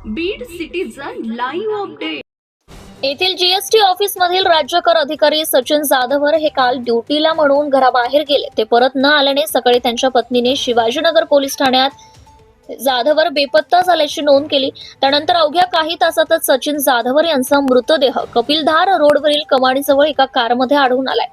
Beed citizen live update. येथील GST office मधील राज्य कर अधिकारी सचिन जाधवर हे काल ड्युटीला म्हणून घराबाहेर गेले. ते परत न आल्याने सकाळी त्यांच्या पत्नीने शिवाजीनगर पोलीस ठाण्यात जाधवर बेपत्ता झाल्याची नोंद केली. त्यानंतर अवघ्या काही तासातच सचिन जाधवर यांचा मृतदेह कपिलधार रोडवरील कमानीजवळ एका कारमध्ये आढळून आलाय.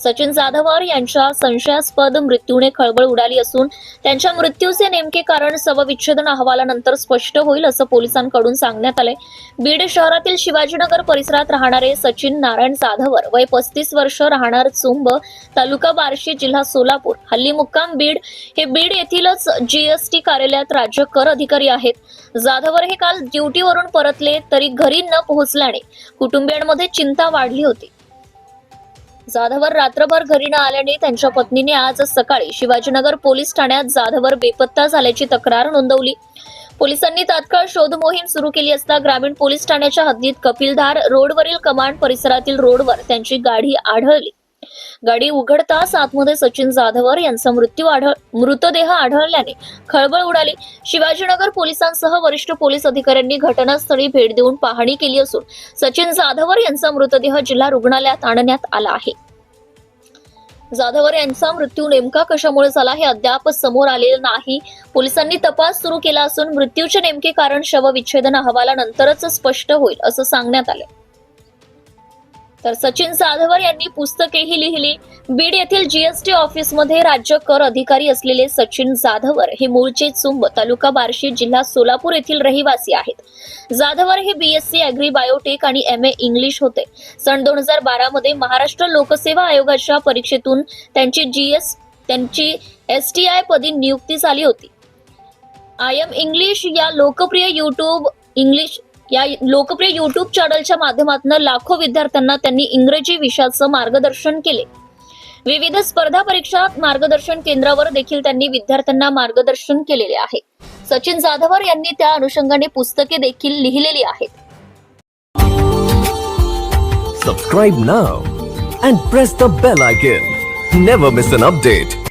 सचिन जाधवर यांच्या संशयास्पद मृत्यूने खळबळ उडाली असून त्यांच्या मृत्यूचे नेमके कारण शवविच्छेदन अहवालानंतर स्पष्ट होईल असं पोलिसांकडून सांगण्यात आलंय. बीड शहरातील शिवाजीनगर परिसरात राहणारे सचिन नारायण जाधवर वय 35 वर्ष, राहणार चुंब, तालुका बार्शी, जिल्हा सोलापूर, हल्ली मुक्काम बीड, हे बीड येथीलच जीएसटी कार्यालयात राज्य कर अधिकारी आहेत. जाधवर हे काल ड्युटीवरून परतले तरी घरी न पोहोचल्याने कुटुंबियांमध्ये चिंता वाढली होती. जाधवर रात्रभर घरी न आल्याने त्यांच्या पत्नीने आज सकाळी शिवाजीनगर पोलीस ठाण्यात जाधवर बेपत्ता झाल्याची तक्रार नोंदवली. पोलिसांनी तात्काळ शोध मोहीम सुरू केली असता ग्रामीण पोलीस ठाण्याच्या हद्दीत कपिलधार रोडवरील कमांड परिसरातील रोडवर त्यांची गाडी आढळली. गाडी उघडताच आतमध्ये सचिन जाधवर यांचा मृतदेह आढळल्याने खळबळ उडाली. शिवाजीनगर पोलिसांसह वरिष्ठ पोलीस अधिकाऱ्यांनी घटनास्थळी भेट देऊन पाहणी केली असून सचिन जाधवर यांचा मृतदेह जिल्हा रुग्णालयात आणण्यात आला आहे. जाधवर यांचा मृत्यू नेमका कशामुळे झाला हे अद्याप समोर आलेलं नाही. पोलिसांनी तपास सुरू केला असून मृत्यूचे नेमके कारण शवविच्छेदन अहवालानंतरच स्पष्ट होईल असं सांगण्यात आले. तर सचिन जाधवर यांनी पुस्तकेही लिहिली. बीड येथील जीएसटी ऑफिस मध्ये राज्य कर अधिकारी असलेले सचिन जाधवर हे मूळचे चुंब, तालुका बार्शी, जिल्हा सोलापूर येथील रहिवासी आहेत. जाधवर हे बीएससी ॲग्री बायोटेक आणि MA इंग्लिश होते. सन 2012 मध्ये महाराष्ट्र लोकसेवा आयोगाच्या परीक्षेतून त्यांची STI पदी नियुक्ती झाली होती. आय एम इंग्लिश या लोकप्रिय युट्यूब चॅनलच्या माध्यमातून लाखो विद्यार्थ्यांना त्यांनी इंग्रजी विषयाचं मार्गदर्शन केले. विविध स्पर्धा परीक्षा मार्गदर्शन केंद्रावर देखील त्यांनी विद्यार्थ्यांना मार्गदर्शन केलेले आहे. सचिन जाधवर यांनी त्या अनुषंगाने पुस्तके देखील लिहिलेली आहेत. Subscribe now and press the bell icon. Never miss an update.